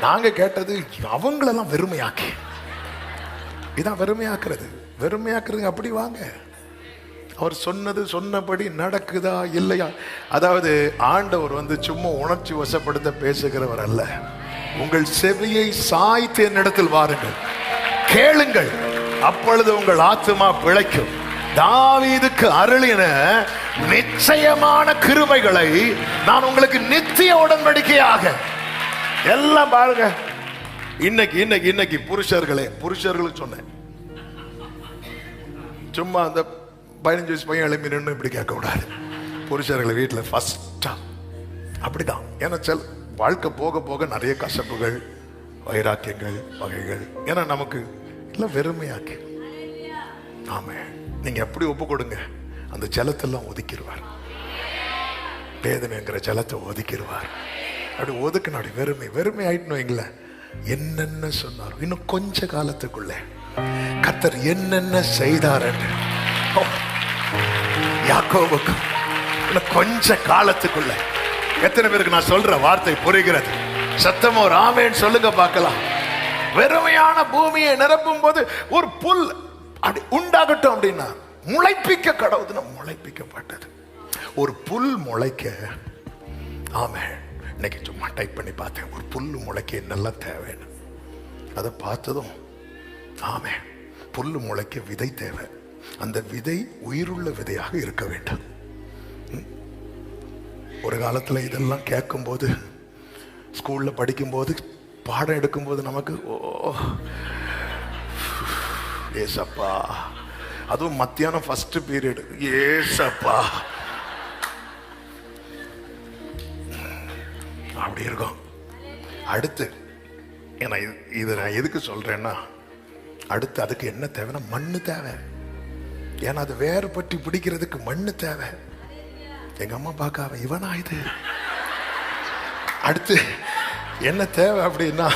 நாங்க கேட்டது அவங்களெல்லாம் வெறுமையாக்கி. இதான் வெறுமையாக்குறது. வெறுமையாக்குறது அப்படி வாங்க. அவர் சொன்னது சொன்னபடி நடக்குதா இல்லையா? அதாவது ஆண்டவர் சும்மா உணர்ச்சி வசப்படுத்த பேசுகிறவர் அல்ல. உங்கள் செவியை சாய்த்து என்னிடத்தில் வாருங்கள், கேளுங்கள், அப்பொழுது உங்கள் ஆத்துமா பிழைக்கும். தாவீதுக்கு அருளின நிச்சயமான கிருபைகளை நான் உங்களுக்கு நித்திய உடன்படிக்கையாக எல்லாம் பாருங்க. இன்னைக்கு புருஷர்களுக்கு சொன்னேன். சும்மா அந்த 15 வயசு பையன் எழுப்பி நின்று இப்படி கேட்க கூடாது. புருஷர்களை வீட்டில் ஃபர்ஸ்டா அப்படிதான். ஏன்னா வாழ்க்கை போக போக நிறைய கசப்புகள், வைராக்கியங்கள், வகைகள். ஏன்னா நமக்கு இல்லை வெறுமையாக்கி. ஆமா, நீங்க எப்படி ஒப்பு கொடுங்க, அந்த ஜலத்தெல்லாம் ஒதுக்கிடுவார். வேதனைங்கிற ஜலத்தை ஒதுக்கிடுவார். அப்படி ஒதுக்குன அப்படி வெறுமை ஆயிட்டு வைங்கள. என்னென்ன சொன்னார் இன்னும் கொஞ்ச காலத்துக்குள்ள கர்த்தர் என்னென்ன செய்தார் என்று யாக்கோபுக்கு இன்னும் கொஞ்ச காலத்துக்குள்ள. எத்தனை பேருக்கு நான் சொல்ற வார்த்தை புரிகிறது? சத்தமா ஒரு ஆமென் சொல்லுங்க பார்க்கலாம். வெறுமையான பூமியை நிரப்பும் போது ஒரு புல் அப்படி உண்டாகட்டும் அப்படின்னா முளைப்பிக்க கடவுதுன்னா முளைப்பிக்கப்பட்டது ஒரு புல் முளைக்க. ஆமே, இன்னைக்கு சும்மா டைப் பண்ணி பார்த்தேன், ஒரு புல் முளைக்க என்னெல்லாம் தேவைன்னு. அதை பார்த்ததும் ஆமே, புல் முளைக்க விதை தேவை. அந்த விதை உயிருள்ள விதையாக இருக்க வேண்டும். ஒரு காலத்துல இதெல்லாம் கேட்கும்போது, ஸ்கூல்ல படிக்கும்போது, பாடம் எடுக்கும்போது நமக்கு ஏசப்பா, அதுவும் மத்தியானம் ஃபர்ஸ்ட் பீரியட், ஏசப்பா அப்படி இருக்கும். அடுத்து இது நான் எதுக்கு சொல்றேன்னா, அடுத்து அதுக்கு என்ன தேவைன்னா மண்ணு தேவை. ஏன்னா அது வேறு பற்றி பிடிக்கிறதுக்கு மண்ணு தேவை. எங்க அம்மா பார்க்க இவனா இது. அடுத்து என்ன தேவை அப்படின்னா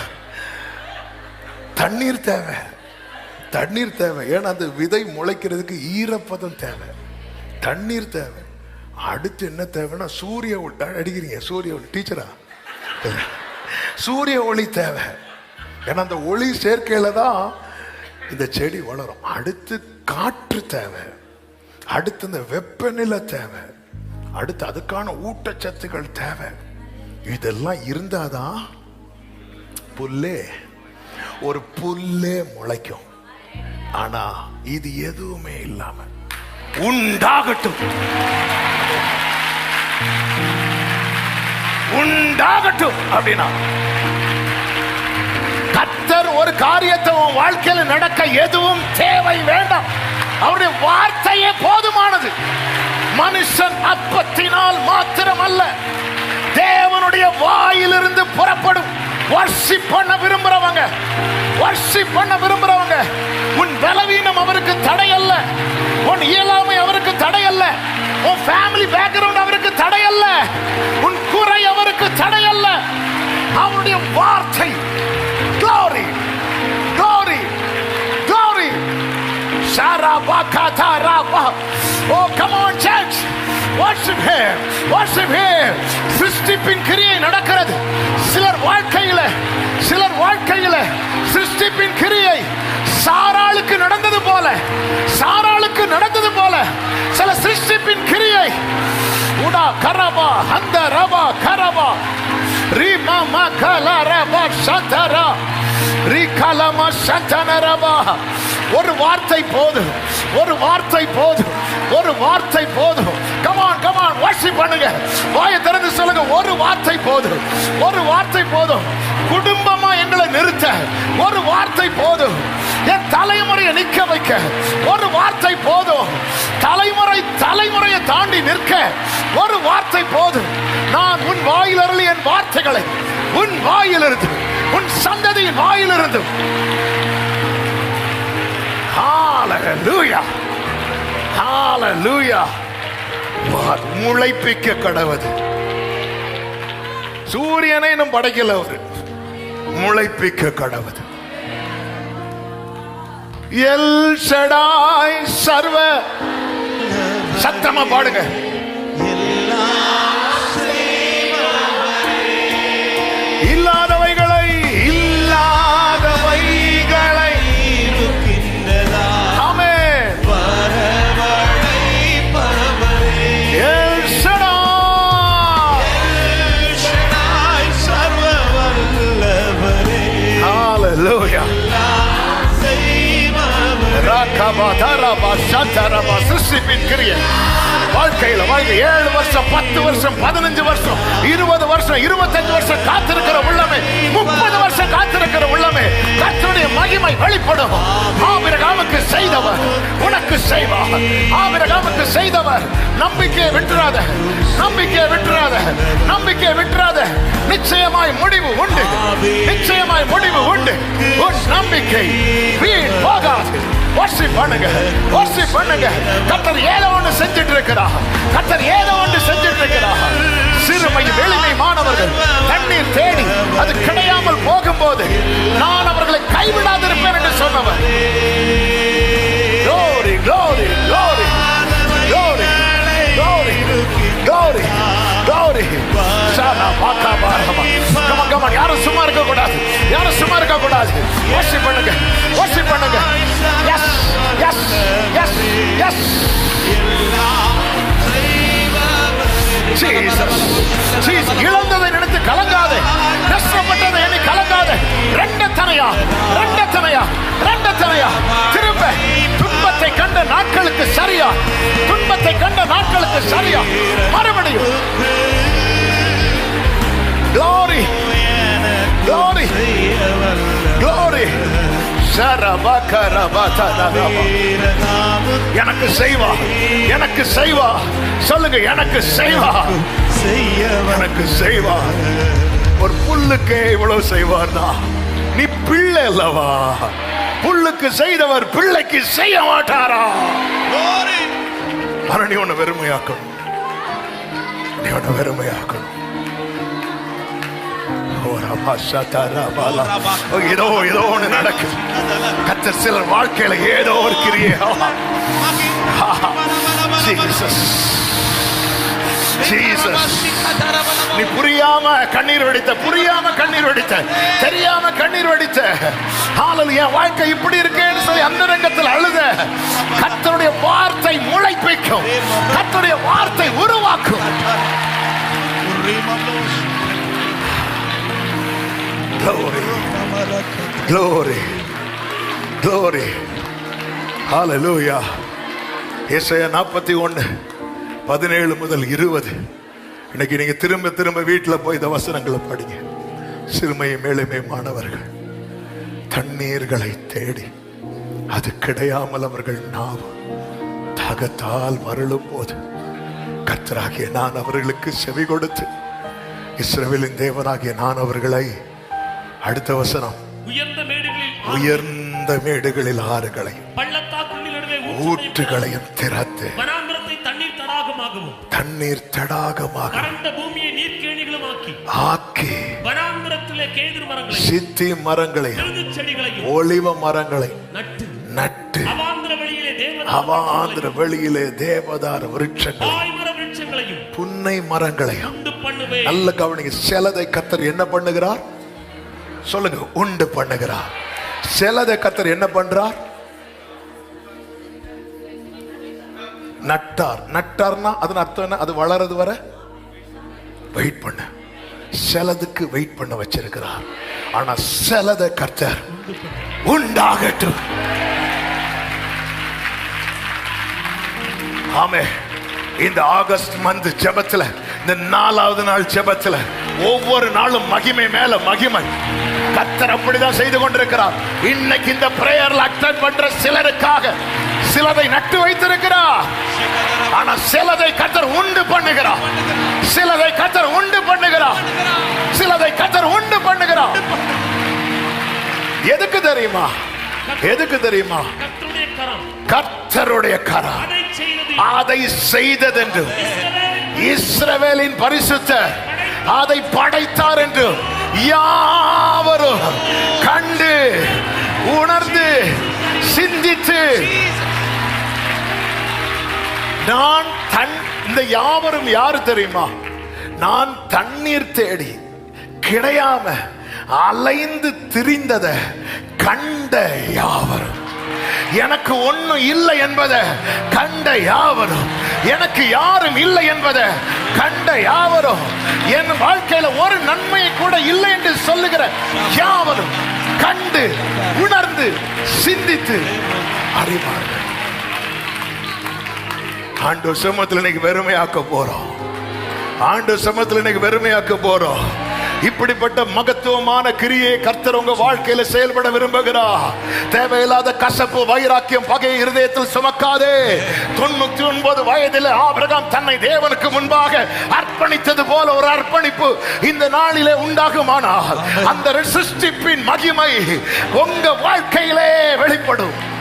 தண்ணீர் தேவை. தண்ணீர் தேவை. ஏன்னா அந்த விதை முளைக்கிறதுக்கு ஈரப்பதம் தேவை, தண்ணீர் தேவை. அடுத்து என்ன தேவைன்னா சூரிய ஒளி. அடிக்கிறீங்க சூரிய ஒளி, டீச்சரா? சூரிய ஒளி தேவை. ஏன்னா அந்த ஒளி சேர்க்கையில தான் இந்த செடி வளரும். அடுத்து காற்று தேவை. அடுத்து இந்த வெப்பநிலை தேவை. அடுத்து அதுக்கான ஊட்டச்சத்துக்கள் தேவை. இதெல்லாம் இருந்தாதான் புல்லே, ஒரு புல்லே முளைக்கும். ஆனா இது எதுவுமே இல்லாம உண்டாகட்டும் உண்டாகட்டும் அப்படின்னா கர்த்தர் ஒரு காரியத்தை உன் வாழ்க்கையில நடக்க எதுவும் தேவை வேண்டாம். அவருடைய வார்த்தையே போதுமானது. மனுஷன் அப்பத்தினால் மாத்திரம் அல்ல, தேவனுடைய வாயிலிருந்து புறப்படும். வர்ஷிப் பண்ண விரும்புறவங்க, வர்ஷிப் பண்ண விரும்புறவங்க, உன் பலவீனம் அவருக்கு தடை அல்ல, உன் இயலாமை அவருக்கு தடை அல்ல, உன் ஃபேமிலி பேக்ரவுண்ட் அவருக்கு தடை அல்ல, உன் குறை அவருக்கு தடை அல்ல. அவருடைய வார்த்தை glory glory glory sharabakataraba. Oh come on church, worship him, worship him. சிருஷ்டிப்பின் கிரியை நடக்கிறது சிலர் வாழ்க்கையில சிருஷ்டிப்பின் கிரியை சாராளுக்கு நடந்தது போல சில சிருஷ்டிப்பின் கிரியை உடா கரபா அந்த ரபா கரபா ரீமா மகலா ரபா சதரா ரீகலமா சதனரபா. ஒரு வார்த்தை போதும், ஒரு வார்த்தை போதும், ஒரு வார்த்தை போதும். கமான் கமான் வர்ஷிப் பண்ணுங்க, வாயை திறந்து சொல்லுங்க, ஒரு வார்த்தை போதும், ஒரு வார்த்தை போதும். குடும்பமா எங்களை நிறுத்த ஒரு வார்த்தை போதும். என் தலைமுறையை நிற்க வைக்க ஒரு வார்த்தை போதும். தலைமுறையை தாண்டி நிற்க ஒரு வார்த்தை போதும். நான் உன் வாயிலிருந்து என் வார்த்தைகளை, உன் வாயிலிருந்து, உன் சந்ததியின் வாயிலிருந்து ஹalleluya ஹalleluya முளைப்பிக்க கடவுது. சூரியனை இன்னும் படைக்கல, ஒரு முளைப்பிக்க கடவுது. எல் ஷடாய் சர்வ, சத்தமா பாடுங்க. இல்லாதவைகளை சிருஷ்டிப்பின் கிரியை வாழ்க்கையில 7 வருஷம் 10 வருஷம் 15 வருஷம் 20 வருஷம் 25 வருஷம் காத்திருக்கிற உள்ளமே, 30 வருஷம் காத்திருக்கிற உள்ளமே, கர்த்தருடைய மகிமை வெளிப்படும். ஆபிரகாமுக்கு செய்தவர் உனக்கு செய்வார். ஆபிரகாமுக்கு செய்தவர். நம்பிக்கையை விட்டுறாத, நம்பிக்கையை விட்டுறாத, நம்பிக்கையை விட்டுறாத. நிச்சயமாய் முடிவு உண்டு, நிச்சயமாய் முடிவு உண்டு. உன் நம்பிக்கை வீண் போகாது. worship பண்ணுங்க, worship பண்ணுங்க. கர்த்தர் ஏதோ ஒன்று செஞ்சிட்டு இருக்கிறார், கர்த்தர் ஏதோ ஒன்று செஞ்சிட்டு இருக்கிறார். சிறுமையும் எளிமையானவர்கள் தண்ணீர் தேடி அது கிடையாமல் போகும்போது நான் அவர்களை கைவிடாதிருப்பேன் என்று சொன்னவர். glory glory glory glory glory glory glory. சானா பாக்கா பாரமா. come on come on, யாரும் சும்மா இருக்க கூடாது, யாரும் சும்மா இருக்க கூடாது. worship பண்ணுங்க, worship பண்ணுங்க. yes yes yes yes Jesus Jesus. இழந்ததை நினைத்து கலங்காதே, நஷ்டப்பட்டதை எண்ணி கலங்காதே. ரெண்டத்தனையா ரெண்டத்தனையா ரெண்டத்தனையா திரும்ப துன்பத்தை கண்ட நாட்களுக்கு சரியா, துன்பத்தை கண்ட நாட்களுக்கு சரியா மறுபடியும் glory glory glory. எனக்கு செய்வா, எனக்கு செய்வா. சொல்லுங்க, எனக்கு செய்வா, எனக்கு செய்வா. ஒரு புல்லுக்கு இவ்வளவு செய்வார்னா நீ பிள்ளை அல்லவா? புல்லுக்கு செய்தவர் பிள்ளைக்கு செய்ய மாட்டாரா? ஆனா நீ உன்னை வெறுமையாக்கணும், நீ உன்னை வெறுமையாக்கணும். ஏதோ ஏதோ ஒண்ணு நடக்குது. கர்த்தர் சிலர் வாழ்க்கையில ஏதோ ஒரு கிரியை. நீ புரியாம கண்ணீர் வடித்த, புரியாம கண்ணீர் வடித்த, தெரியாம கண்ணீர் வடித்த, என் வாழ்க்கை இப்படி இருக்கேன்னு சொல்லி அந்த ரங்கத்தில் அழுத. கர்த்தருடைய வார்த்தை முளைப்பிக்கும், கர்த்தருடைய வார்த்தை உருவாக்கும். Glory, glory, glory, hallelujah. ஏசாயா 41 17 முதல் 20. இன்னைக்கு நீங்க திரும்ப திரும்ப வீட்டில் போய் இந்த வசனங்களை படிங்க. சிறுமையும் எளிமையுமானவர்கள் தண்ணீர்களை தேடி அது கிடையாமல் அவர்கள் நாவு தாகத்தால் மருளும் போது கர்த்தராகிய நான் அவர்களுக்கு செவி கொடுத்து இஸ்ரவேலின் தேவனாகிய நான் அவர்களை, அடுத்த வசனம், உயர்ந்த மேடுகளில் ஆறுகளையும் ஊற்றுகளையும் திறந்து தண்ணீர் தடாகமாக ஆக்கி சித்தி மரங்களை ஒலிவ மரங்களை நட்டு அவாந்திர வெளியிலே தேவதார விருட்சங்களையும் புன்னை மரங்களையும். நல்ல கவனிங்க, சிலதை கர்த்தர் என்ன பண்ணுகிறார்? சொல்லுங்க, உண்டு பண்ணுகிறார். சிலதை கர்த்தர் என்ன பண்றார்? நட்டார். நட்டார்னா அதன் அர்த்தம் என்ன? அது வளர்றது வர வெயிட் பண்ண. சிலதுக்கு வெயிட் பண்ண வச்சிருக்கிறார். ஆனா சிலதை கர்த்தர் உண்டாகட்டும். ஆமே. இந்த ஆகஸ்ட் மந்த் ஜெபத்துல, இந்த 4வது நாள் ஜெபத்துல ஒவ்வொரு நாளும் மகிமை மேல மகிமை. கர்த்தர் அப்படிதான் செய்து கொண்டிருக்கிறார். இன்னைக்கு இந்த பிரேயர்ல அட்டெண்ட் பண்ற சிலருக்காக சிலதை நட்டு வைத்திருக்கிறார். ஆனா சிலதை கர்த்தர் உண்டு பண்ணுகிறார். சிலதை கர்த்தர் உண்டு பண்ணுகிறார். சிலதை கர்த்தர் உண்டு பண்ணுகிறார். எதுக்கு தெரியுமா? எதுக்கு தெரியுமா? கர்த்தருடைய கரம் அதை செய்ததென்று, இஸ்ரவேலின் பரிசுத்தர் அதை படைத்தார் என்று யாவரும் கண்டு உணர்ந்து சிந்தித்து, நான் இந்த யாவரும் யாரு தெரியுமா? நான் தண்ணீர் தேடி கிடையாம அலைந்து திரிந்தத கண்ட யாவரும், எனக்கு ஒன்னும் இல்லை என்பதை கண்ட யாவரும், எனக்கு யாரும் இல்லை என்பதை கண்ட யாவரும், என் வாழ்க்கையில ஒரு நன்மையை கூட இல்லை என்று சொல்லுகிற யாவரும் கண்டு உணர்ந்து சிந்தித்து அறிவார்கள். ஆண்டவர் சமூகத்தில் இன்னைக்கு வெறுமையாக்க போறோம். ஆண்டவர் சமூகத்தில் இன்னைக்கு வெறுமையாக்க போறோம். இப்படிப்பட்ட மகத்துவமான கிரியை கர்த்தர் உங்க வாழ்க்கையில செயல்பட விரும்புகிறார். தேவையில்லாத கசப்பு, வைராக்கியம், பகை இருதயத்தில் சுமக்காதே. 99 வயதில் ஆபிரகாம் தன்னை தேவனுக்கு முன்பாக அர்ப்பணித்தது போல ஒரு அர்ப்பணிப்பு இந்த நாளிலே உண்டாகுமானால் அந்த சிருஷ்டிப்பின் மகிமை உங்க வாழ்க்கையிலே வெளிப்படும்.